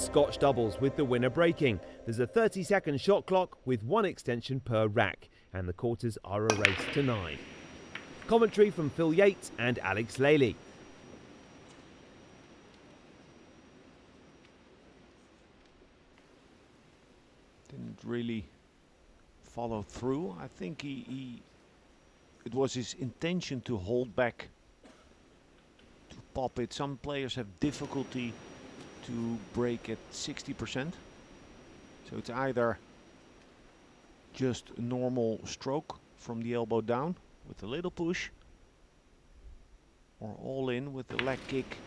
Scotch doubles with the winner breaking. There's a 30-second shot clock with one extension per rack, and the quarters are a race to 9. Commentary from Phil Yates and Alex Lely. Didn't really follow through. I think it was his intention to hold back, to pop it. Some players have difficulty to break at 60%. So it's either just a normal stroke from the elbow down with a little push, or all in with the leg kick.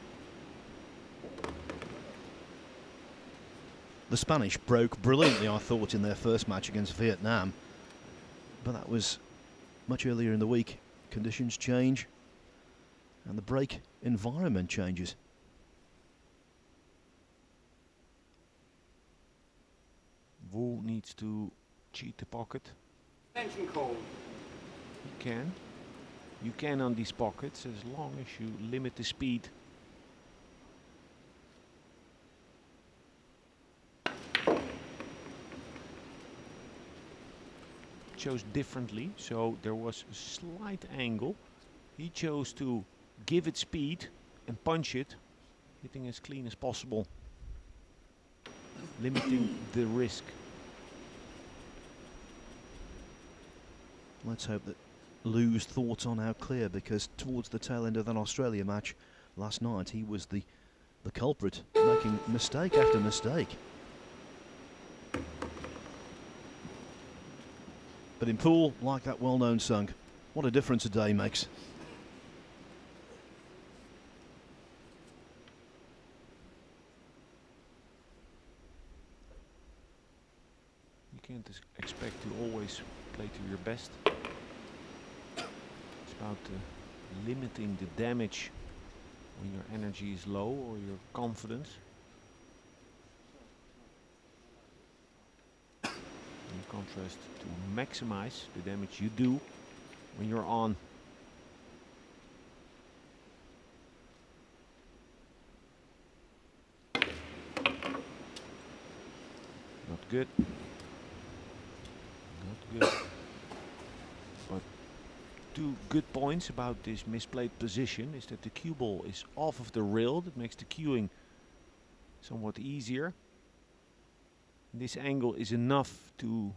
The Spanish broke brilliantly, I thought, in their first match against Vietnam. But that was much earlier in the week. Conditions change and the break environment changes. Wu needs to cheat the pocket. Attention call. You can on these pockets as long as you limit the speed. Chose differently, so there was a slight angle. He chose to give it speed and punch it, hitting as clean as possible, limiting the risk. Let's hope that Lou's thoughts are now clear, because towards the tail end of that Australia match last night, he was the culprit, making mistake after mistake. But in pool, like that well-known song, what a difference a day makes. You can't expect to always play to your best. It's about limiting the damage when your energy is low or your confidence. In contrast to maximize the damage you do when you're on. Not good. Not good. But two good points about this misplayed position is that the cue ball is off of the rail. That makes the cueing somewhat easier. This angle is enough to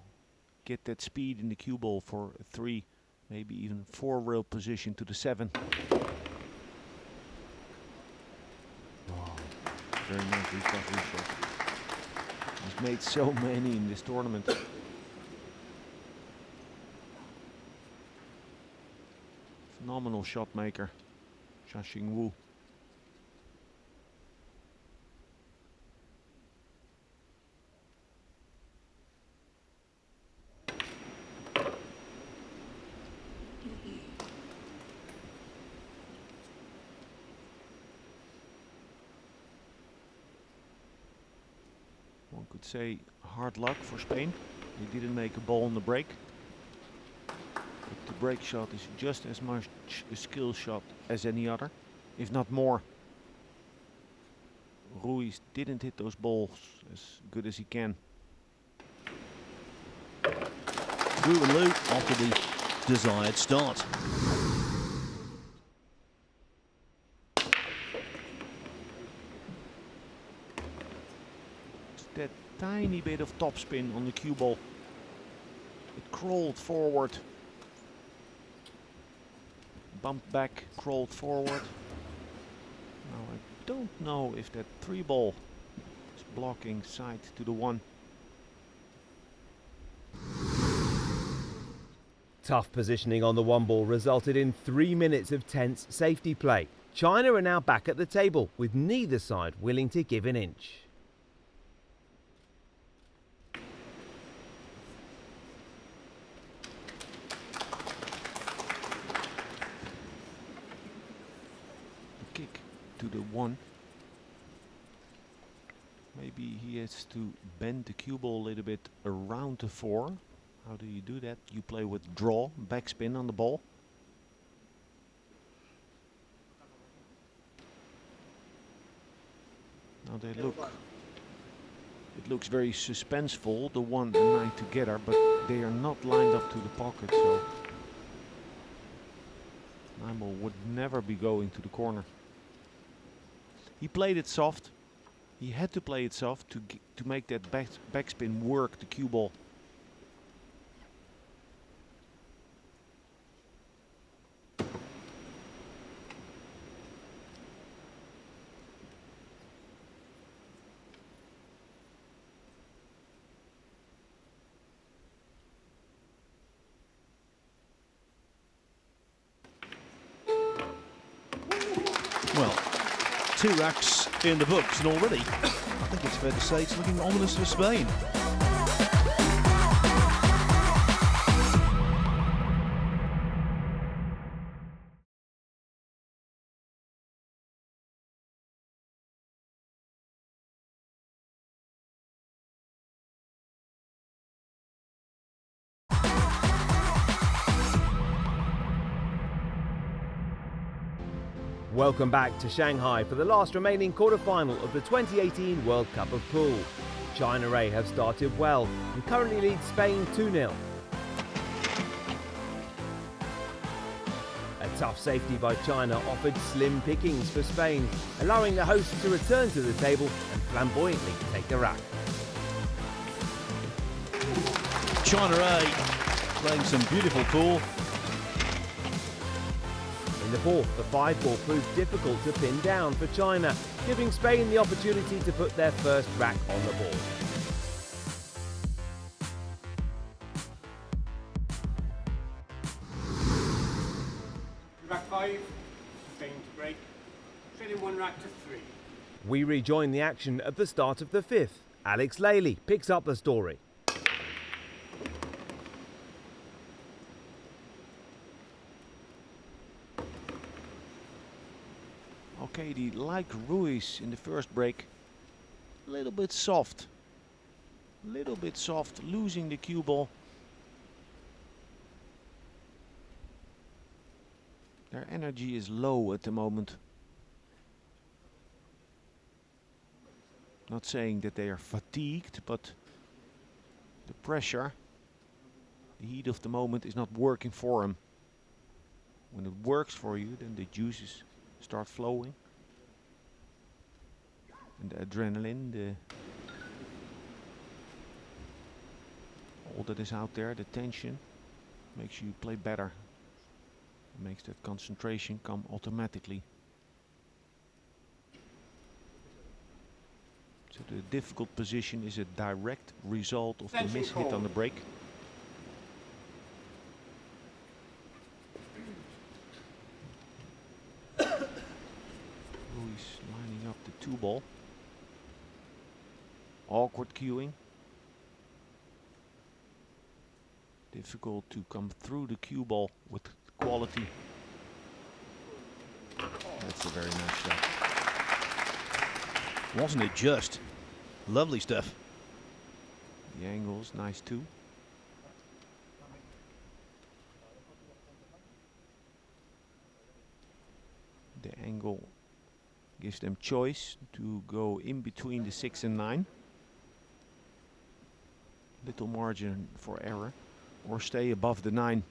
get that speed in the cue ball for a 3, maybe even 4 rail position to the 7. Wow. Very nice recovery shot. He's made so many in this tournament. Phenomenal shot maker, Jiaqing Wu. One could say hard luck for Spain. They didn't make a ball on the break. But the break shot is just as much a skill shot as any other, if not more. Ruiz didn't hit those balls as good as he can. Wu and Lu after the desired start. That tiny bit of topspin on the cue ball. It crawled forward, bumped back, crawled forward. Now I don't know if that 3 ball is blocking side to the 1. Tough positioning on the 1 ball resulted in 3 minutes of tense safety play. China are now back at the table, with neither side willing to give an inch. Kick to the 1. Maybe he has to bend the cue ball a little bit around the 4. How do you do that? You play with draw, backspin on the ball. Now they look It looks very suspenseful, the 1 and 9 together, but they are not lined up to the pocket, so Nijmel would never be going to the corner. He played it soft. He had to play it soft to make that backspin work, the cue ball. Well, 2 racks in the books, and already, I think it's fair to say, it's looking ominous for Spain. Welcome back to Shanghai for the last remaining quarter-final of the 2018 World Cup of Pool. China A have started well and currently lead Spain 2-0. A tough safety by China offered slim pickings for Spain, allowing the hosts to return to the table and flamboyantly take the rack. China A playing some beautiful pool. In the fourth, the 5-ball proved difficult to pin down for China, giving Spain the opportunity to put their first rack on the board. Rack 5, Spain to break, trailing 1 rack to 3. We rejoin the action at the start of the fifth. Alex Lely picks up the story. Alcaide, like Ruiz in the first break, a little bit soft, losing the cue ball. Their energy is low at the moment. Not saying that they are fatigued, but the pressure, the heat of the moment is not working for them. When it works for you, then the juices start flowing. And the adrenaline, all that is out there, the tension, makes you play better. It makes that concentration come automatically. So the difficult position is a direct result of the mishit on the break. Ruiz lining up the 2-ball. Awkward cueing. Difficult to come through the cue ball with quality. That's a very nice shot. Wasn't it just? Lovely stuff. The angle is nice too. The angle gives them choice to go in between the 6 and 9. Little margin for error, or stay above the 9.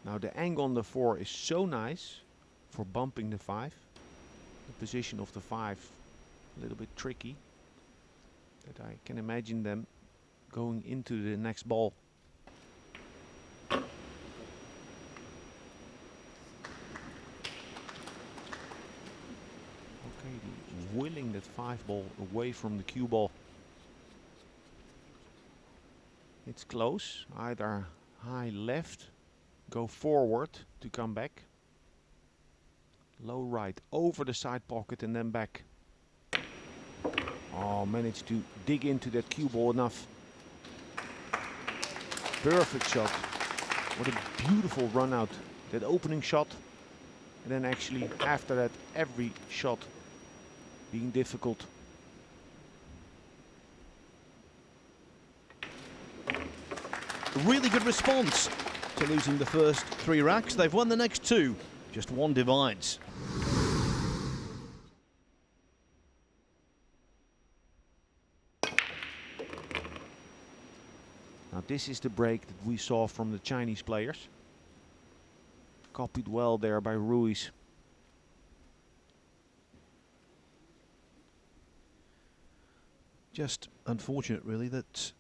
Now the angle on the 4 is so nice for bumping the 5. The position of the 5 a little bit tricky, that I can imagine them going into the next ball. Willing that 5-ball away from the cue ball. It's close, either high left, go forward to come back, low right over the side pocket and then back. Oh, managed to dig into that cue ball enough. Perfect shot. What a beautiful run out. That opening shot, and then actually after that every shot being difficult. Really good response After losing the first 3 racks, they've won the next 2. Just 1 divides. Now this is the break that we saw from the Chinese players. Copied well there by Ruiz. Just unfortunate, really, that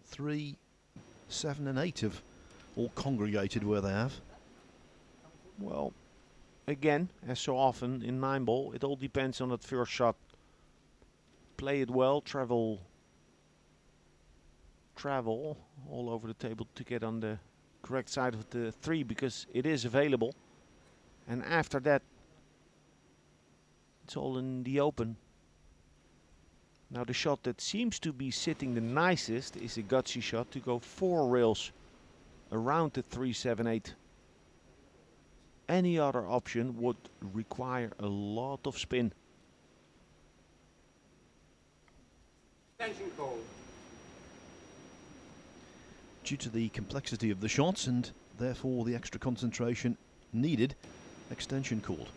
3, 7 and 8 have all congregated where they have. Well, again, as so often in 9-ball, it all depends on that first shot. Play it well, travel all over the table to get on the correct side of the 3, because it is available. And after that, it's all in the open. Now the shot that seems to be sitting the nicest is a gutsy shot to go 4 rails around the 378. Any other option would require a lot of spin. Attention call. Due to the complexity of the shots and therefore the extra concentration needed, extension called.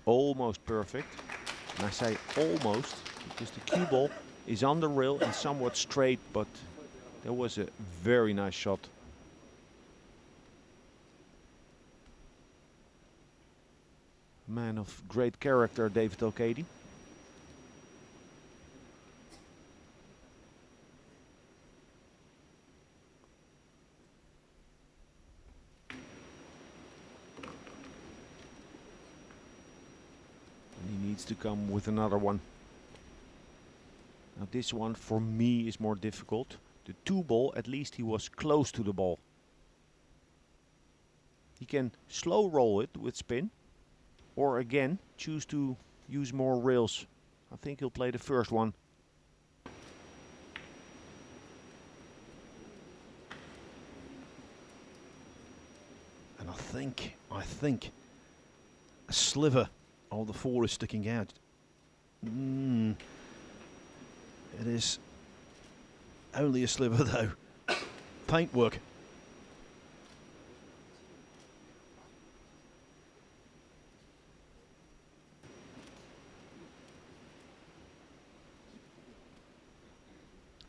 Almost perfect. And I say almost because the cue ball is on the rail and somewhat straight, but that was a very nice shot. Man of great character, David Alcaide. To come with another one. Now this one for me is more difficult. The 2-ball, at least he was close to the ball. He can slow roll it with spin, or again choose to use more rails. I think he'll play the first one. And I think a sliver of the 4 is sticking out. It is only a sliver though. Paintwork.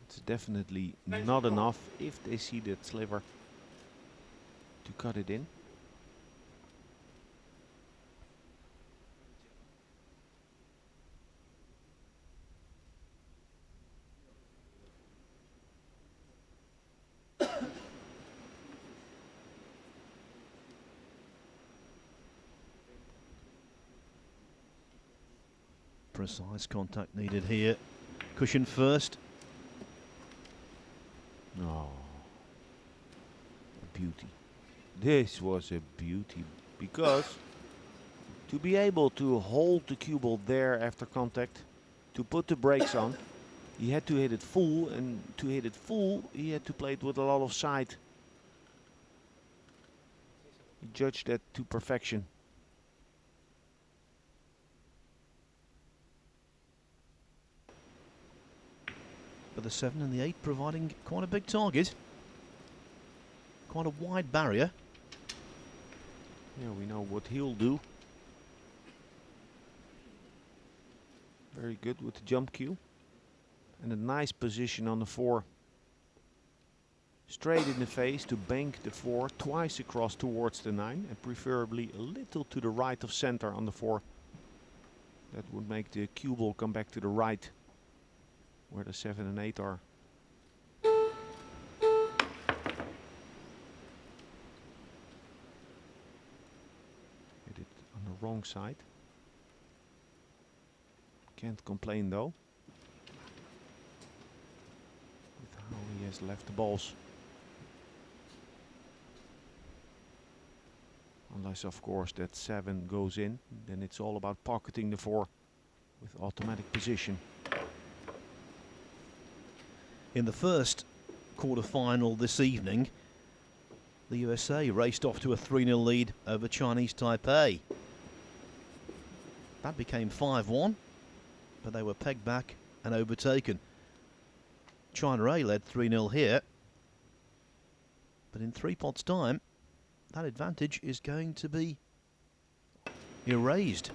It's definitely not enough if they see that sliver to cut it in. Precise contact needed here. Cushion first. Oh, a beauty. This was a beauty, because to be able to hold the cue ball there after contact, to put the brakes on, he had to hit it full, and to hit it full, he had to play it with a lot of side. He judged that to perfection. But the 7 and the 8 providing quite a big target. Quite a wide barrier. Yeah, we know what he'll do. Very good with the jump cue. And a nice position on the 4. Straight in the face to bank the 4 twice across towards the 9, and preferably a little to the right of center on the 4. That would make the cue ball come back to the right, where the 7 and 8 are. Hit it on the wrong side. Can't complain though, with how he has left the balls. Unless of course that 7 goes in, then it's all about pocketing the 4 with automatic position. In the first quarter-final this evening, the USA raced off to a 3-0 lead over Chinese Taipei. That became 5-1, but they were pegged back and overtaken. China A led 3-0 here, but in 3 pots' time, that advantage is going to be erased.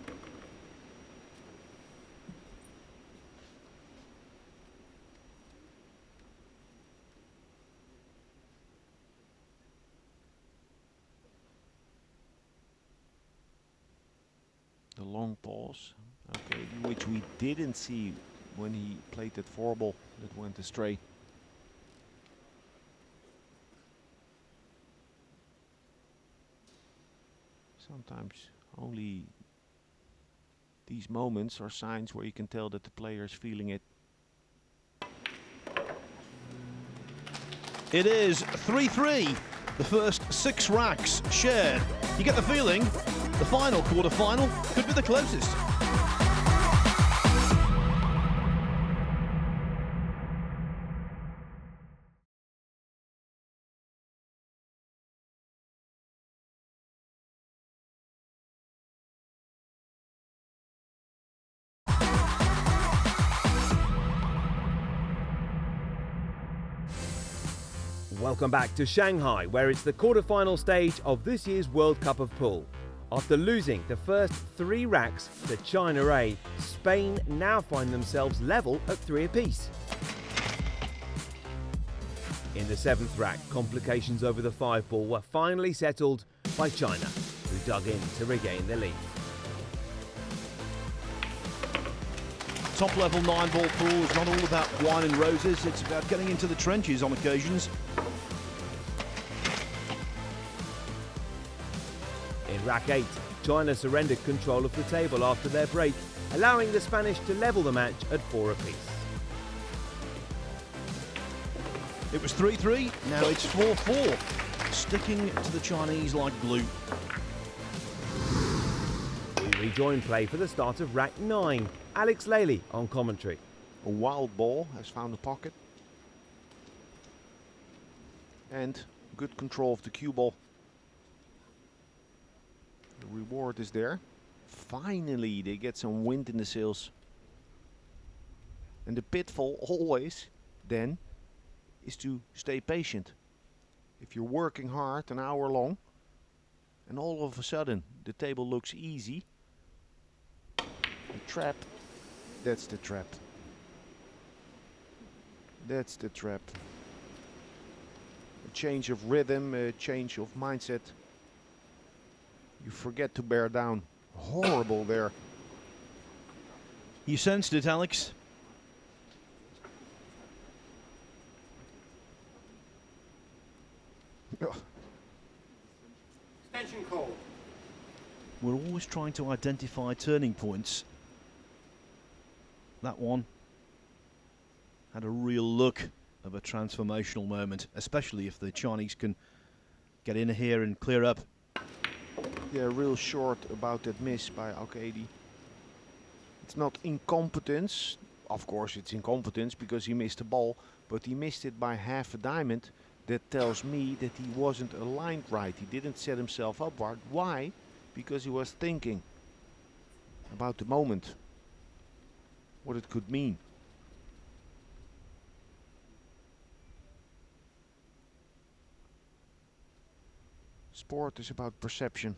The long pause, okay, which we didn't see when he played that 4-ball that went astray. Sometimes only these moments are signs where you can tell that the player is feeling it. It is 3-3. The first 6 racks shared. You get the feeling the final quarter-final could be the closest. Welcome back to Shanghai, where it's the quarter-final stage of this year's World Cup of Pool. After losing the first 3 racks to China A, Spain now find themselves level at 3 apiece. In the 7th rack, complications over the 5-ball were finally settled by China, who dug in to regain the lead. Top-level 9-ball pool is not all about wine and roses, it's about getting into the trenches on occasions. In rack 8, China surrendered control of the table after their break, allowing the Spanish to level the match at 4 apiece. It was 3-3, now it's 4-4, sticking to the Chinese like glue. We rejoin play for the start of rack 9. Alex Lely on commentary. A wild ball has found a pocket. And good control of the cue ball. The reward is there. Finally, they get some wind in the sails. And the pitfall always, then, is to stay patient. If you're working hard an hour long, and all of a sudden the table looks easy, the trap, that's the trap. That's the trap. A change of rhythm, a change of mindset. You forget to bear down. Horrible there. You sensed it, Alex. Extension call. We're always trying to identify turning points. That one had a real look of a transformational moment, especially if the Chinese can get in here and clear up. Yeah, real short about that miss by Alcaide. It's not incompetence. Of course it's incompetence because he missed the ball, but he missed it by half a diamond. That tells me that he wasn't aligned right. He didn't set himself up right. Why? Because he was thinking about the moment, what it could mean. Sport is about perception.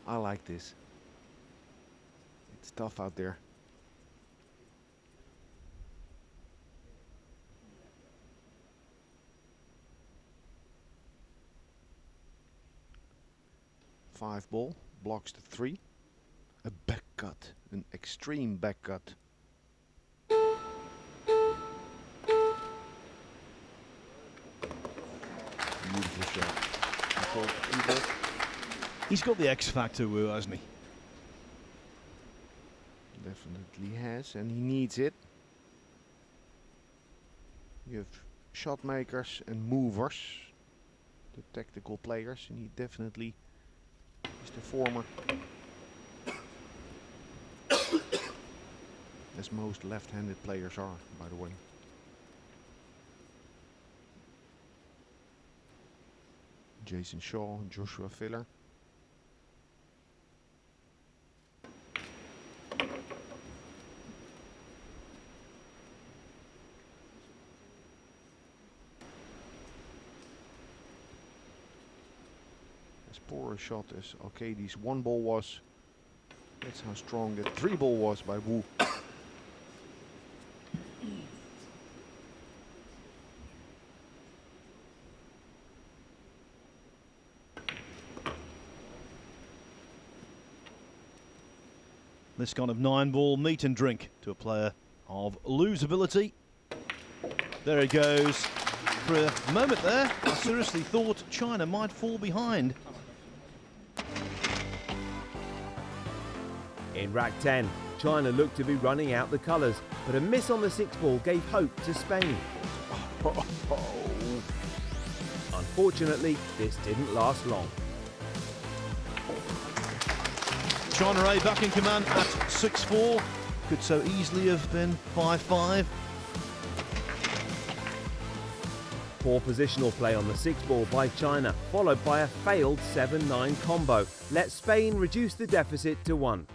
I like this. It's tough out there. Five ball, blocks the 3. A back cut, an extreme back cut. Beautiful shot. He's got the X factor, Wu, hasn't he? Definitely has, and he needs it. You have shot makers and movers, the tactical players, and he definitely is the former. as most left-handed players are, by the way. Jason Shaw, Joshua Filler. As poor a shot as Alcaide's one ball was, that's how strong that three ball was by Wu. This kind of 9-ball meet and drink to a player of lose ability. There he goes. For a moment there, I seriously thought China might fall behind. In rack 10, China looked to be running out the colours, but a miss on the 6-ball gave hope to Spain. Unfortunately, this didn't last long. China A back in command at 6-4. Could so easily have been 5-5. Poor positional play on the 6-ball by China, followed by a failed 7-9 combo, let Spain reduce the deficit to 1.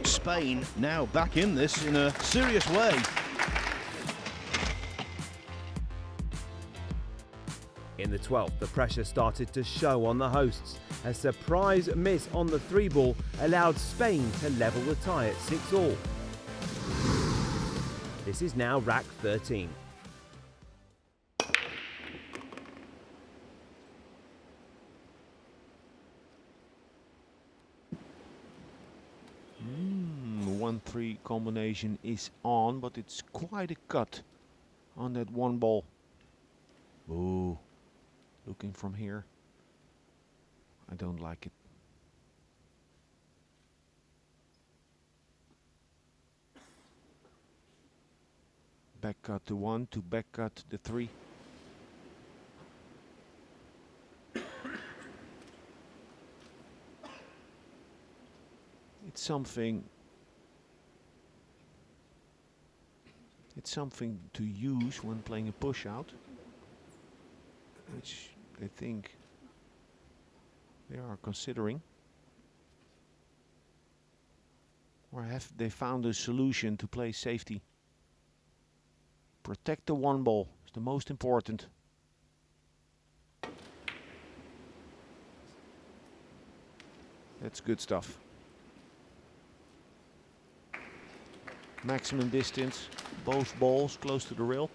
Spain now back in this in a serious way. In the 12th, the pressure started to show on the hosts. A surprise miss on the 3-ball allowed Spain to level the tie at 6-all. This is now rack 13. The 1-3 combination is on, but it's quite a cut on that one ball. Ooh, looking from here, I don't like it. Back cut to 1, to back cut the 3. It's something to use when playing a push out, which they think they are considering. Or have they found a solution to play safety? Protect the one ball is the most important. That's good stuff. Maximum distance, both balls close to the rail.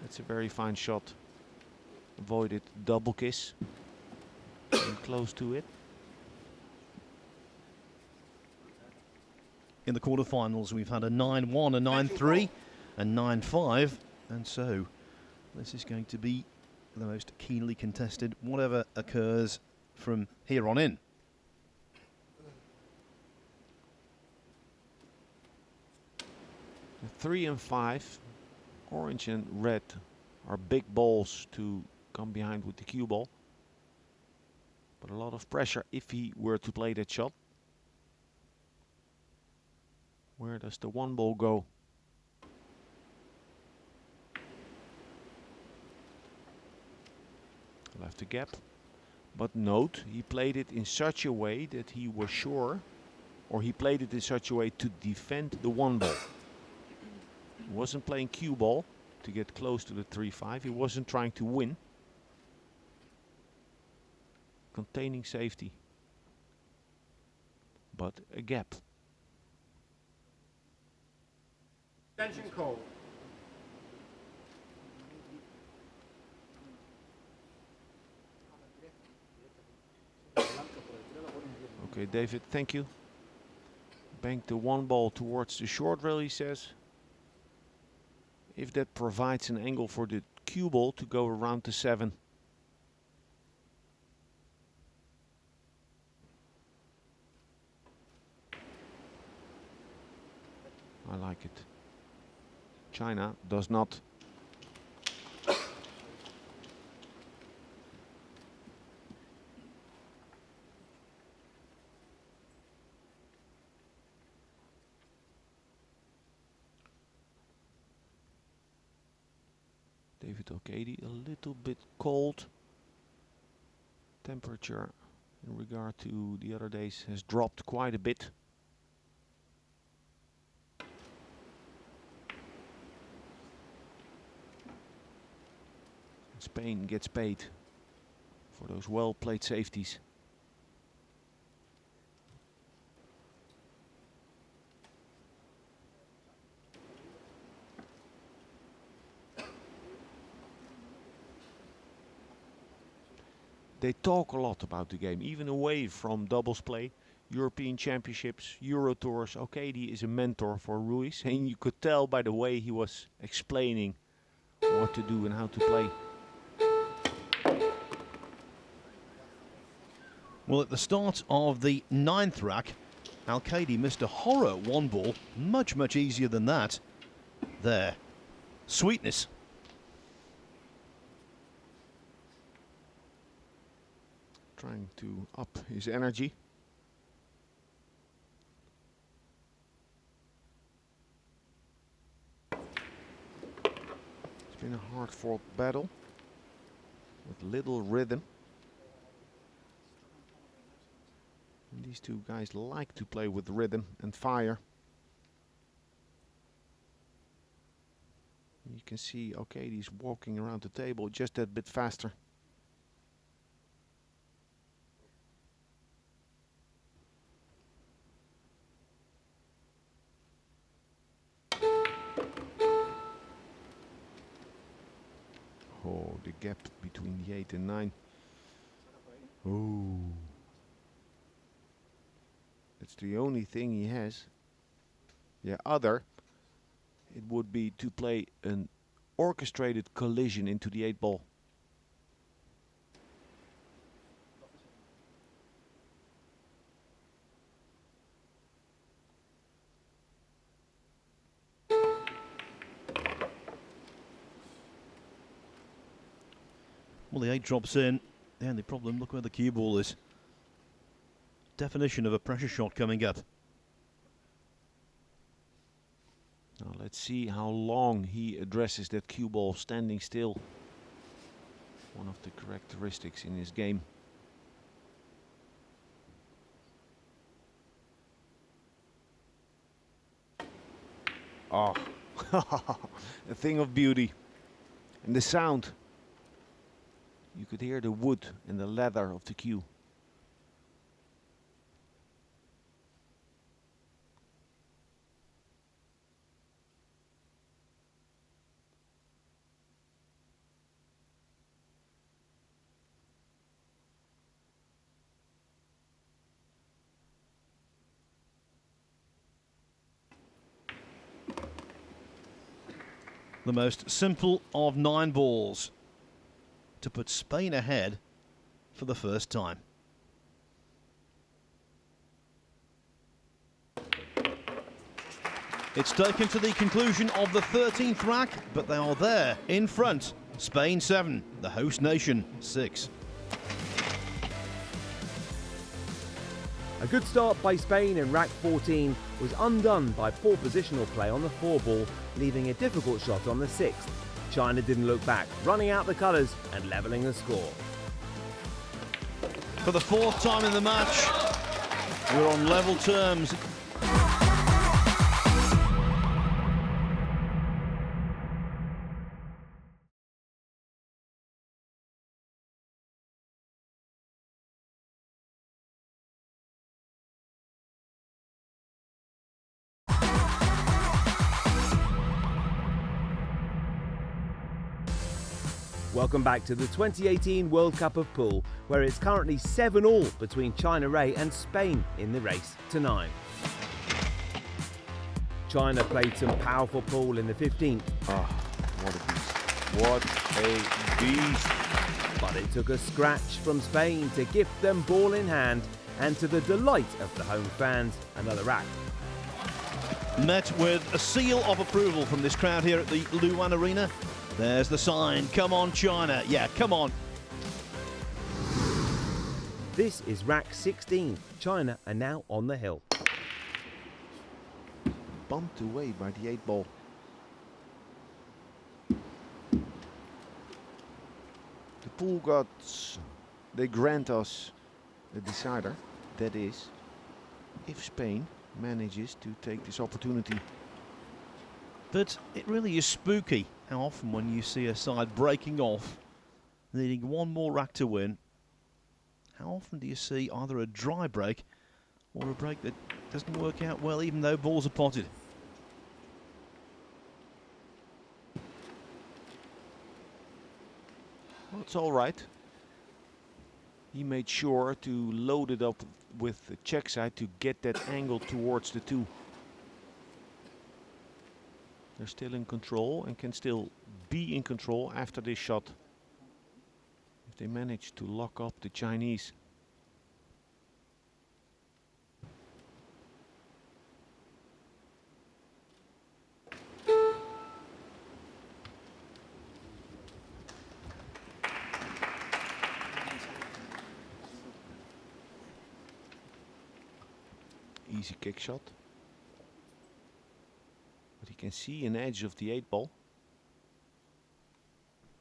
That's a very fine shot. Avoided double kiss. And close to it. In the quarterfinals, we've had a 9-1, a 9-3, a 9-5, and so this is going to be the most keenly contested, whatever occurs from here on in. The 3 and 5, orange and red, are big balls to come behind with the cue ball. But a lot of pressure if he were to play that shot. Where does the one ball go? Left the gap. But note, he played it in such a way that he was sure, or he played it in such a way to defend the one ball. He wasn't playing cue ball to get close to the 3-5. He wasn't trying to win. Containing safety. But a gap. Attention call. Okay, David, thank you. Bank the one ball towards the short rail, he says. If that provides an angle for the cue ball to go around the 7. I like it. China does not. David Alcaide, a little bit cold. Temperature in regard to the other days has dropped quite a bit. Spain gets paid for those well-played safeties. They talk a lot about the game, even away from doubles play, European Championships, Euro Tours. Alcaide is a mentor for Ruiz, and you could tell by the way he was explaining what to do and how to play. Well, at the start of the 9th rack, Alcaide missed a horror one ball, much, much easier than that. There. Sweetness. Trying to up his energy. It's been a hard-fought battle with little rhythm. And these two guys like to play with rhythm and fire. You can see Alcaide's walking around the table just that bit faster. Oh, the gap between the 8 and 9. Oh. That's the only thing he has. Yeah, it would be to play an orchestrated collision into the 8 ball. Well, the 8 drops in. The only problem, look where the cue ball is. Definition of a pressure shot coming up. Now let's see how long he addresses that cue ball standing still. One of the characteristics in his game. Oh, a thing of beauty. And the sound. You could hear the wood and the leather of the cue. The most simple of 9 balls to put Spain ahead for the first time. It's taken to the conclusion of the 13th rack, but they are there in front. Spain 7, the host nation 6. A good start by Spain in rack 14 was undone by poor positional play on the 4 ball, leaving a difficult shot on the 6th. China didn't look back, running out the colours and levelling the score. For the 4th time in the match, we're on level terms. Welcome back to the 2018 World Cup of Pool, where it's currently 7-all between China Ray and Spain in the race to 9. China played some powerful pool in the 15th. Ah, what a beast. What a beast. But it took a scratch from Spain to gift them ball in hand, and to the delight of the home fans, another rack. Met with a seal of approval from this crowd here at the Luan Arena. There's the sign. Come on, China. Yeah, come on. This is rack 16. China are now on the hill. Bumped away by the 8 ball. pool gods, they grant us a decider. That is, if Spain manages to take this opportunity. But it really is spooky how often when you see a side breaking off, needing one more rack to win, how often do you see either a dry break or a break that doesn't work out well even though balls are potted? Well, it's all right. He made sure to load it up with the check side to get that angle towards the two. They're still in control and can still be in control after this shot. If they manage to lock up the Chinese. Easy kick shot. But he can see an edge of the 8-ball.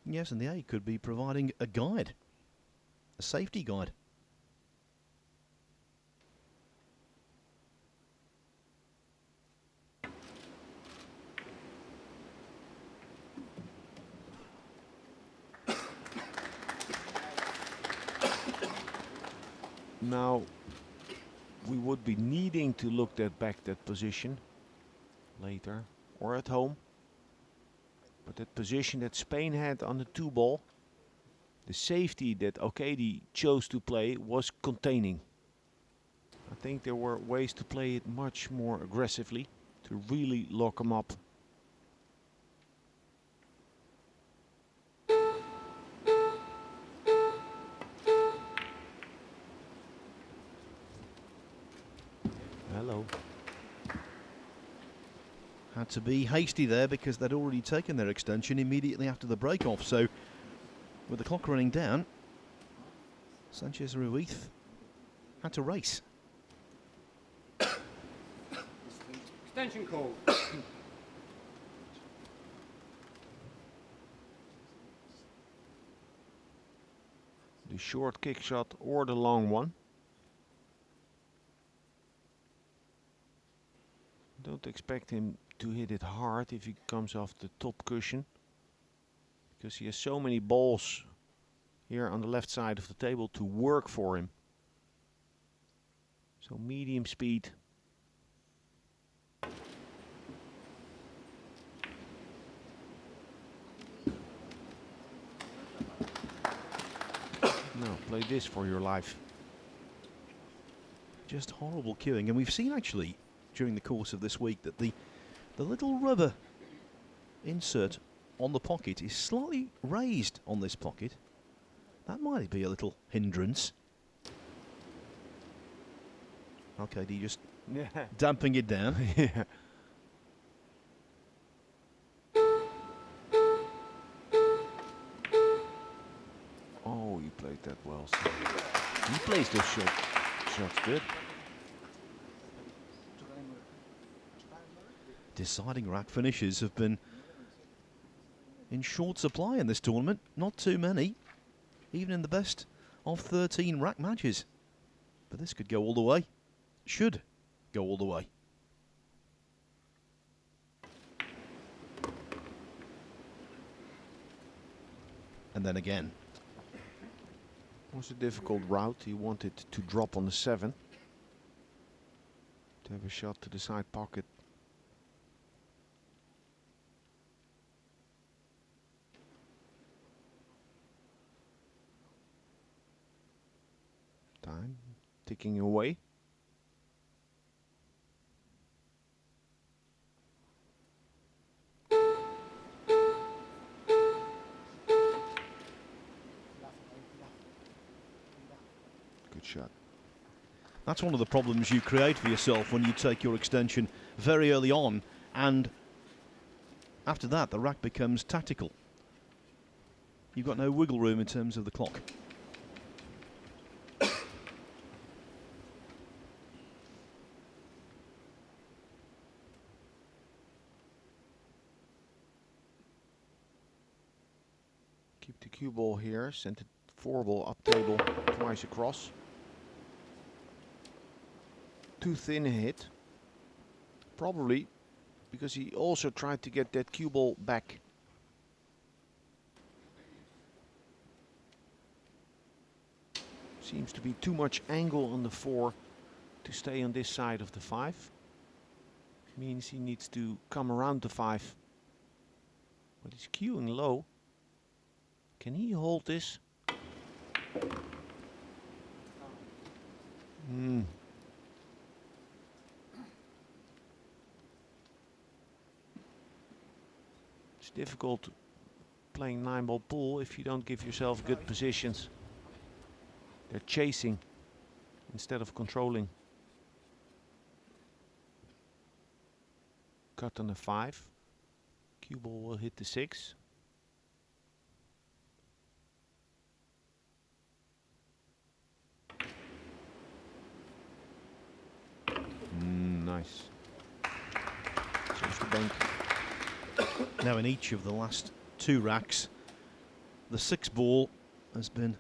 Yes, and the 8 could be providing a guide, a safety guide. Now we would be needing to look that position later or at home. But that position that Spain had on the 2-ball, the safety that Alcaide chose to play was containing. I think there were ways to play it much more aggressively to really lock him up. Hello. Had to be hasty there because they'd already taken their extension immediately after the break-off. So, with the clock running down, Sanchez Ruiz had to race. Extension call. The short kick shot or the long one. Don't expect him to hit it hard if he comes off the top cushion, because he has so many balls here on the left side of the table to work for him. So medium speed. No, play this for your life. Just horrible cueing, and we've seen actually during the course of this week that the little rubber insert on the pocket is slightly raised on this pocket. That might be a little hindrance. Alcaide just damping it down. Yeah. Oh, you played that well. He plays those shots good. Deciding rack finishes have been in short supply in this tournament. Not too many, even in the best of 13 rack matches. But this could go all the way. Should go all the way. And then again. It was a difficult route. He wanted to drop on the 7. To have a shot to the side pocket. Time ticking away. Good shot. That's one of the problems you create for yourself when you take your extension very early on, and after that the rack becomes tactical. You've got no wiggle room in terms of the clock. Keep the cue ball here, send it 4-ball up table twice across. Too thin a hit. Probably because he also tried to get that cue ball back. Seems to be too much angle on the 4 to stay on this side of the 5. Means he needs to come around the 5. But he's cueing low. Can he hold this? It's difficult playing 9-ball pool if you don't give yourself good positions. They're chasing instead of controlling. Cut on the 5. Cue ball will hit the 6. Nice. Change the bank. Now in each of the last 2 racks, the 6-ball has been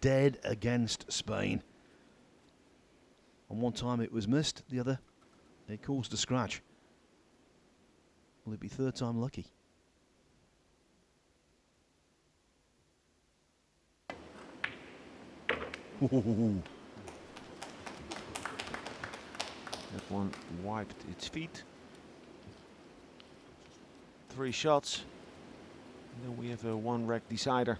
dead against Spain. On one time it was missed, the other it caused a scratch. Will it be 3rd time lucky? That one wiped its feet. 3 shots. And then we have a 1-rack decider.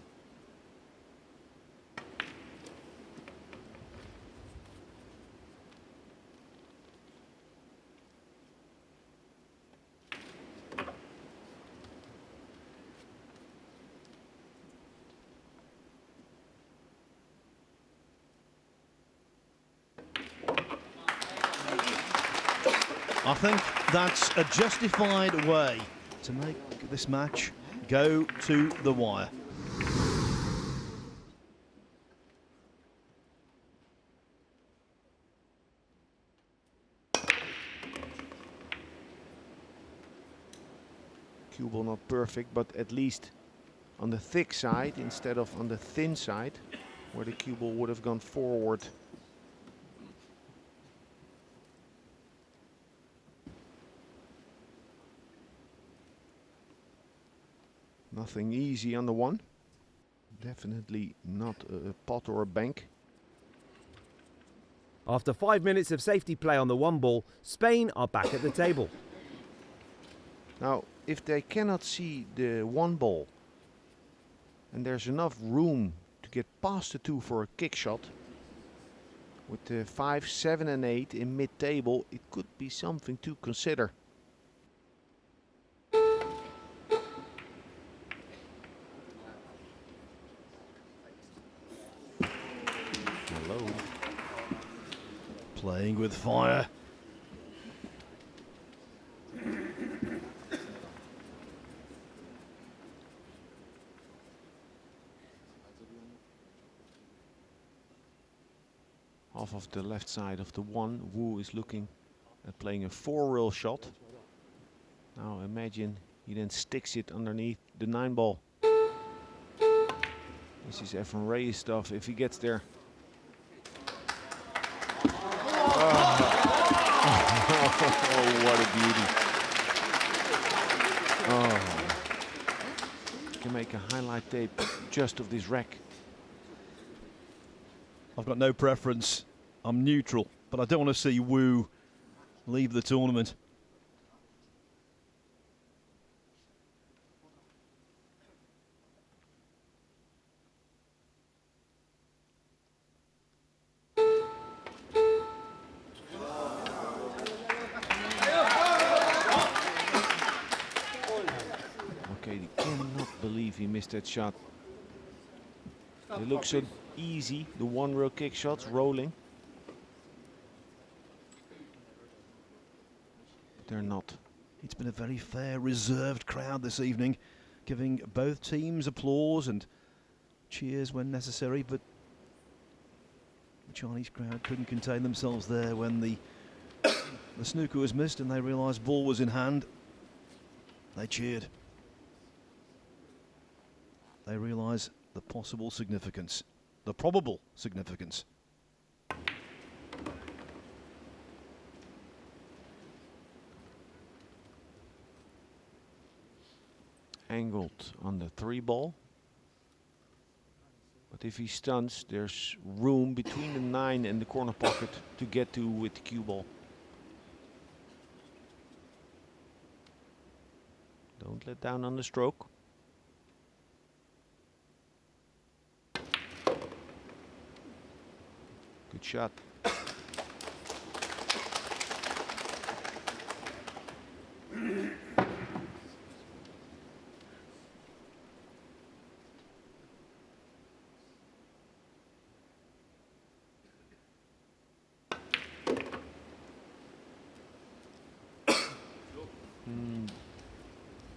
I think that's a justified way to make this match go to the wire. Cue ball not perfect, but at least on the thick side instead of on the thin side, where the cue ball would have gone forward. Nothing easy on the 1. Definitely not a pot or a bank. After 5 minutes of safety play on the 1-ball, Spain are back at the table. Now, if they cannot see the 1-ball and there's enough room to get past the 2 for a kick shot, with the 5, 7 and 8 in mid-table, it could be something to consider. Hello. Playing with fire. Off of the left side of the 1, Wu is looking at playing a 4-rail shot. Now imagine he then sticks it underneath the 9-ball. This is Efren Reyes stuff if he gets there. Oh, what a beauty. Oh. You can make a highlight tape just of this rack. I've got no preference. I'm neutral, but I don't want to see Wu leave the tournament. Okay, he cannot believe he missed that shot. It looks so easy, the 1-rail kick shots rolling. But they're not. It's been a very fair, reserved crowd this evening, giving both teams applause and cheers when necessary, but the Chinese crowd couldn't contain themselves there when the snooker was missed and they realised ball was in hand. They cheered. they realise the possible significance, the probable significance. Angled on the 3 ball. But if he stunts, there's room between the 9 and the corner pocket to get to with the cue ball. Don't let down on the stroke. Good shot.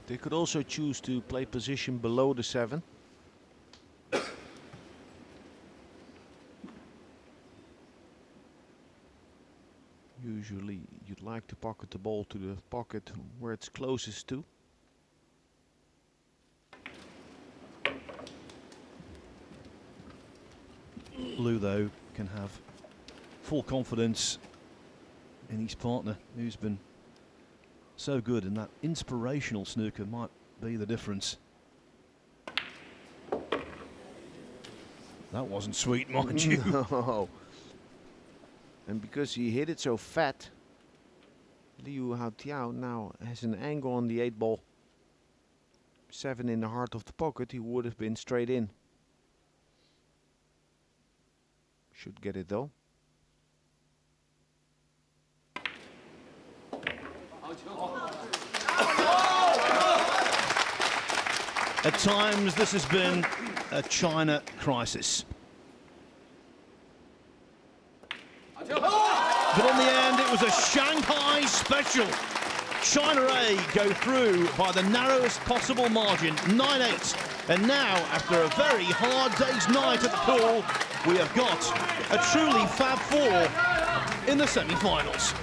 They could also choose to play position below the 7. Usually you'd like to pocket the ball to the pocket where it's closest to. Lou, though, can have full confidence in his partner, who's been so good, and that inspirational snooker might be the difference. That wasn't sweet, mind you. No. And because he hit it so fat, Liu Haitao now has an angle on the 8 ball. 7 in the heart of the pocket, he would have been straight in. Should get it though. At times, this has been a China crisis. But in the end, it was a Shanghai special. China A go through by the narrowest possible margin, 9-8. And now, after a very hard day's night at the pool, we have got a truly Fab 4 in the semi-finals.